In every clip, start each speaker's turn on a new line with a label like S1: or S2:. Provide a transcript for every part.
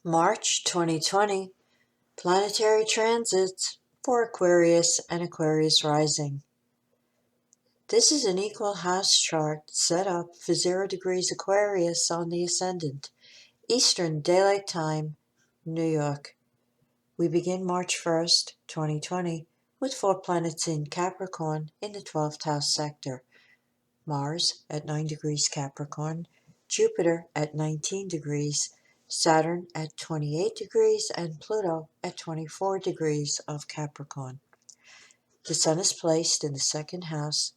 S1: March 2020, planetary transits for Aquarius and Aquarius rising. This is an equal house chart set up for 0 degrees Aquarius on the ascendant, Eastern Daylight Time, New York. We begin March 1st, 2020, with 4 planets in Capricorn in the 12th house sector. Mars at 9 degrees Capricorn, Jupiter at 19 degrees, Saturn at 28 degrees, and Pluto at 24 degrees of Capricorn. The Sun is placed in the second house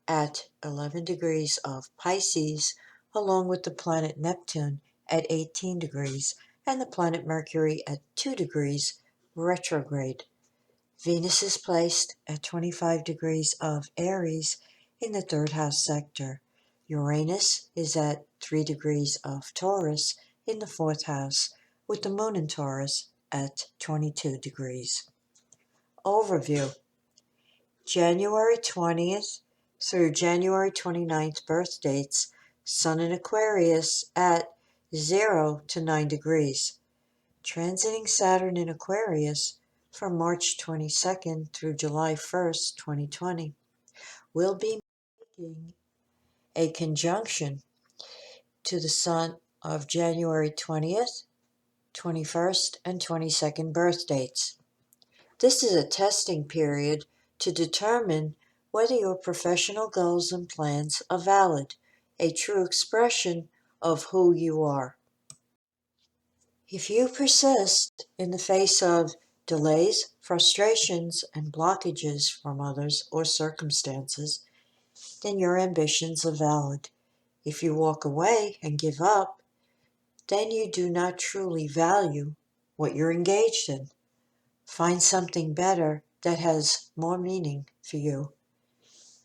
S1: at 11 degrees of Pisces, along with the planet Neptune at 18 degrees and the planet Mercury at 2 degrees retrograde. Venus is placed at 25 degrees of Aries in the third house sector. Uranus is at 3 degrees of Taurus in the fourth house, with the moon in Taurus at 22 degrees. Overview: January 20th through January 29th birth dates, Sun in Aquarius at 0 to 9 degrees. Transiting Saturn in Aquarius from March 22nd through July 1st, 2020, will be making a conjunction to the Sun of January 20th, 21st, and 22nd birth dates. This is a testing period to determine whether your professional goals and plans are valid, a true expression of who you are. If you persist in the face of delays, frustrations, and blockages from others or circumstances, then your ambitions are valid. If you walk away and give up, then you do not truly value what you're engaged in. Find something better that has more meaning for you.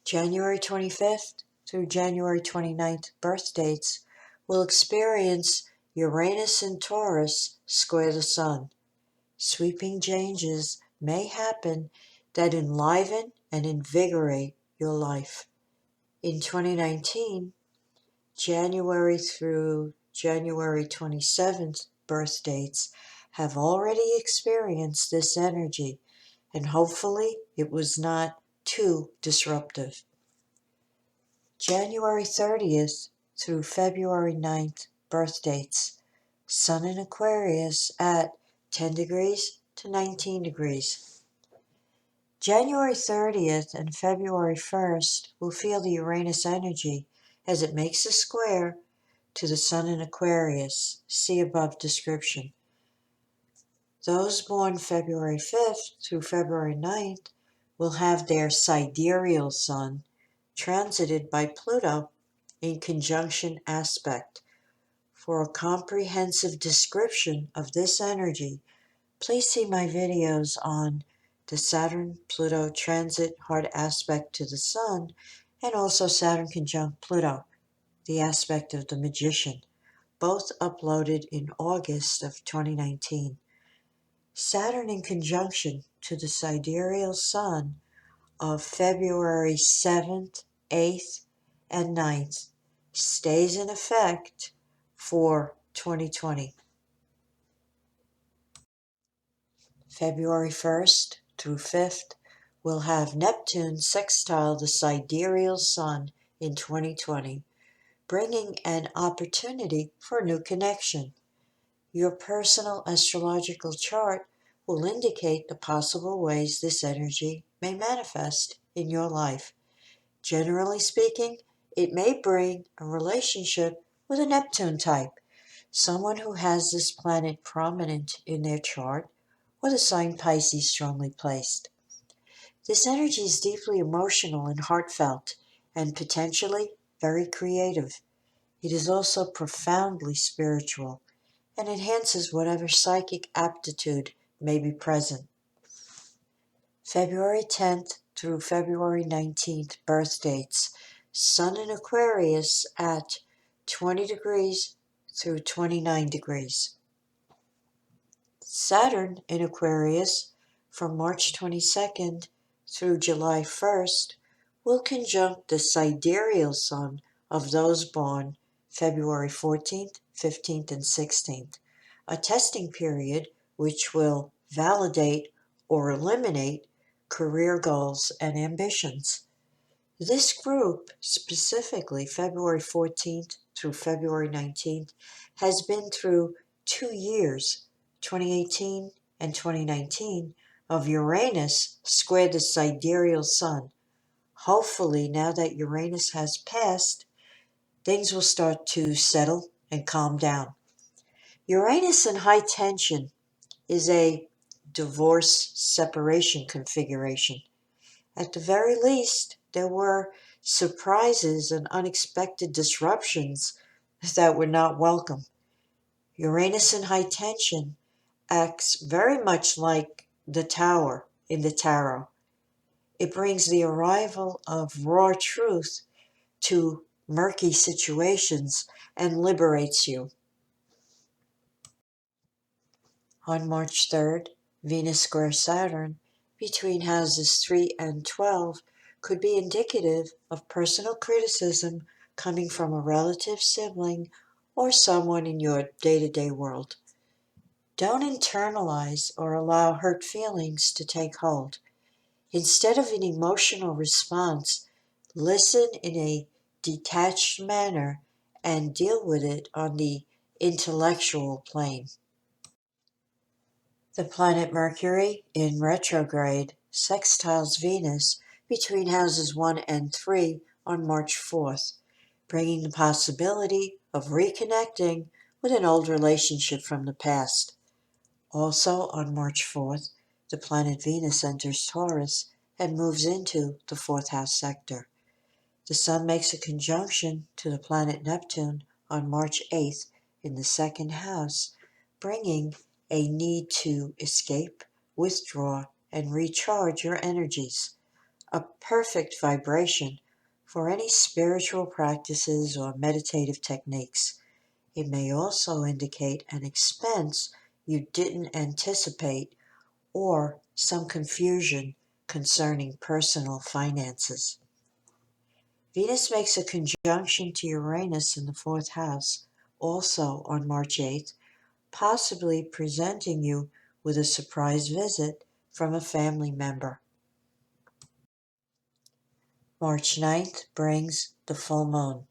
S1: January 25th through January 29th birth dates will experience Uranus in Taurus square the Sun. Sweeping changes may happen that enliven and invigorate your life. In 2019, January through January 27th birth dates have already experienced this energy, and hopefully it was not too disruptive. January 30th through February 9th birth dates, Sun in Aquarius at 10 degrees to 19 degrees. January 30th and February 1st will feel the Uranus energy as it makes a square to the Sun in Aquarius. See above description. Those born February 5th through February 9th will have their sidereal Sun transited by Pluto in conjunction aspect. For a comprehensive description of this energy, please see my videos on the Saturn-Pluto transit hard aspect to the Sun, and also Saturn conjunct Pluto, the aspect of the Magician, both uploaded in August of 2019. Saturn in conjunction to the sidereal Sun of February 7th, 8th, and 9th stays in effect for 2020. February 1st through 5th will have Neptune sextile the sidereal Sun in 2020, bringing an opportunity for a new connection. Your personal astrological chart will indicate the possible ways this energy may manifest in your life. Generally speaking, it may bring a relationship with a Neptune type, someone who has this planet prominent in their chart, or the sign Pisces strongly placed. This energy is deeply emotional and heartfelt, and potentially very creative. It is also profoundly spiritual, and enhances whatever psychic aptitude may be present. February 10th through February 19th birth dates, Sun in Aquarius at 20 degrees through 29 degrees. Saturn in Aquarius from March 22nd through July 1st will conjunct the sidereal Sun of those born February 14th, 15th, and 16th, a testing period which will validate or eliminate career goals and ambitions. This group, specifically February 14th through February 19th, has been through 2 years, 2018 and 2019, of Uranus squared the sidereal sun. Hopefully, now that Uranus has passed, things will start to settle and calm down. Uranus in high tension is a divorce separation configuration. At the very least, there were surprises and unexpected disruptions that were not welcome. Uranus in high tension acts very much like the Tower in the tarot. It brings the arrival of raw truth to murky situations and liberates you. On March 3rd, Venus square Saturn between houses 3 and 12 could be indicative of personal criticism coming from a relative, sibling, or someone in your day-to-day world. Don't internalize or allow hurt feelings to take hold. Instead of an emotional response, listen in a detached manner and deal with it on the intellectual plane. The planet Mercury in retrograde sextiles Venus between houses 1 and 3 on March 4th, bringing the possibility of reconnecting with an old relationship from the past. Also on March 4th, the planet Venus enters Taurus and moves into the 4th house sector. The Sun makes a conjunction to the planet Neptune on March 8th in the 2nd house, bringing a need to escape, withdraw, and recharge your energies. A perfect vibration for any spiritual practices or meditative techniques. It may also indicate an expense you didn't anticipate or some confusion concerning personal finances. Venus makes a conjunction to Uranus in the 4th house, also on March 8th, possibly presenting you with a surprise visit from a family member. March 9th brings the full moon,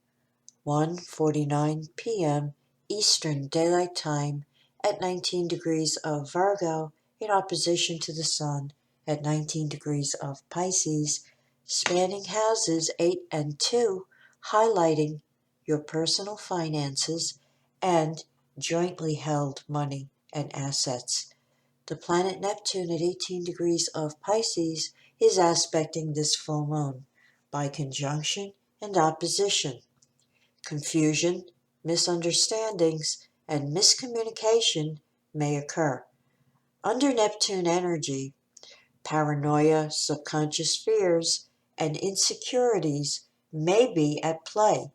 S1: 1:49 p.m. Eastern Daylight Time at 19 degrees of Virgo in opposition to the Sun at 19 degrees of Pisces, spanning houses 8 and 2, highlighting your personal finances and jointly held money and assets. The planet Neptune at 18 degrees of Pisces is aspecting this full moon by conjunction and opposition. Confusion, misunderstandings, and miscommunication may occur. Under Neptune energy, paranoia, subconscious fears, and insecurities may be at play,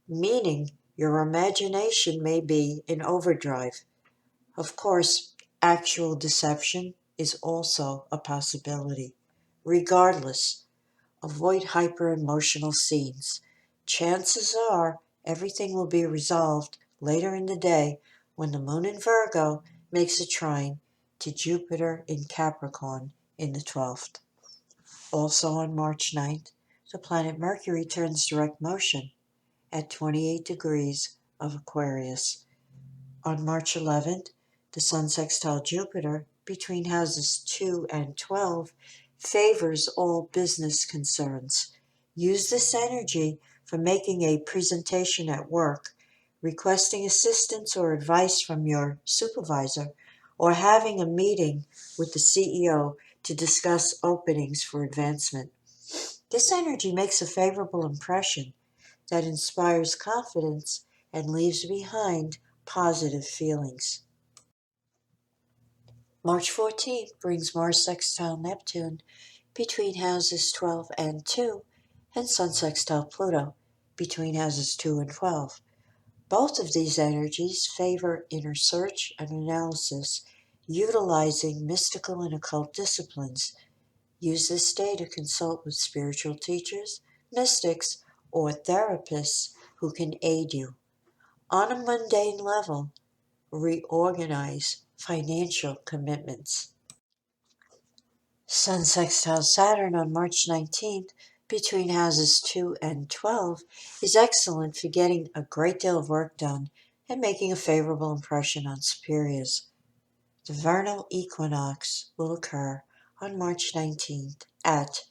S1: meaning your imagination may be in overdrive. Of course, actual deception is also a possibility. Regardless, avoid hyper-emotional scenes. Chances are everything will be resolved later in the day when the moon in Virgo makes a trine to Jupiter in Capricorn in the 12th. Also on March 9th, the planet Mercury turns direct motion at 28 degrees of Aquarius. On March 11th, the Sun sextile Jupiter between houses 2 and 12 favors all business concerns. Use this energy for making a presentation at work, requesting assistance or advice from your supervisor, or having a meeting with the CEO to discuss openings for advancement. This energy makes a favorable impression that inspires confidence and leaves behind positive feelings. March 14th brings Mars sextile Neptune between houses 12 and 2 and Sun sextile Pluto between houses 2 and 12. Both of these energies favor inner search and analysis, utilizing mystical and occult disciplines. Use this day to consult with spiritual teachers, mystics, or therapists who can aid you. On a mundane level, reorganize financial commitments. Sun sextile Saturn on March 19th between houses 2 and 12 is excellent for getting a great deal of work done and making a favorable impression on superiors. The vernal equinox will occur on March 19th at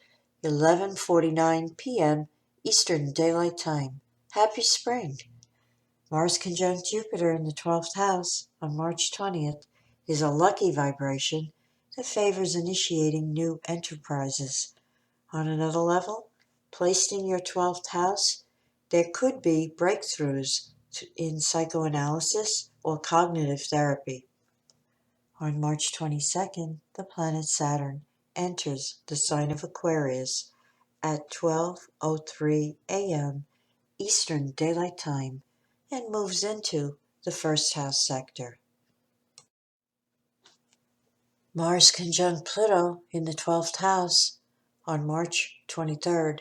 S1: 11:49 p.m. Eastern Daylight Time. Happy spring! Mars conjunct Jupiter in the 12th house on March 20th is a lucky vibration that favors initiating new enterprises. On another level, placed in your 12th house, there could be breakthroughs in psychoanalysis or cognitive therapy. On March 22nd, the planet Saturn enters the sign of Aquarius at 12:03 a.m. Eastern Daylight Time and moves into the first house sector. Mars conjunct Pluto in the 12th house on March 23rd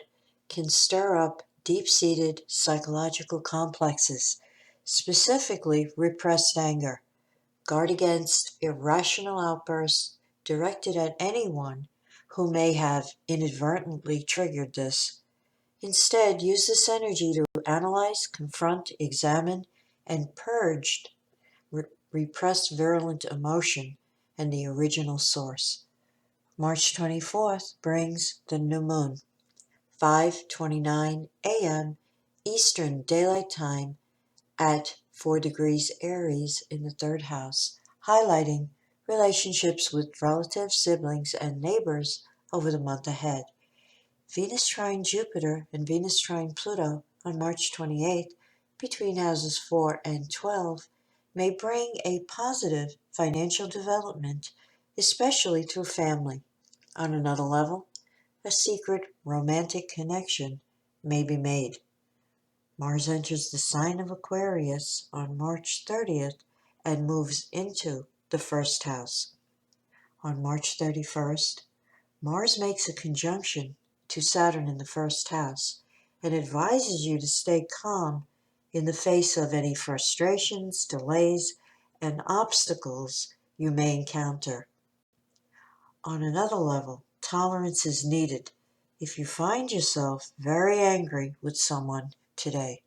S1: can stir up deep-seated psychological complexes, specifically repressed anger. Guard against irrational outbursts directed at anyone who may have inadvertently triggered this. Instead, use this energy to analyze, confront, examine, and purge repressed virulent emotion and the original source. March 24th brings the new moon, 5:29 a.m. Eastern Daylight Time at 4 degrees Aries in the third house, highlighting relationships with relatives, siblings, and neighbors over the month ahead. Venus trine Jupiter and Venus trine Pluto on March 28th between houses 4 and 12 may bring a positive financial development, especially to a family. On another level, a secret romantic connection may be made. Mars enters the sign of Aquarius on March 30th and moves into the first house. On March 31st, Mars makes a conjunction to Saturn in the first house and advises you to stay calm in the face of any frustrations, delays, and obstacles you may encounter. On another level, tolerance is needed if you find yourself very angry with someone today.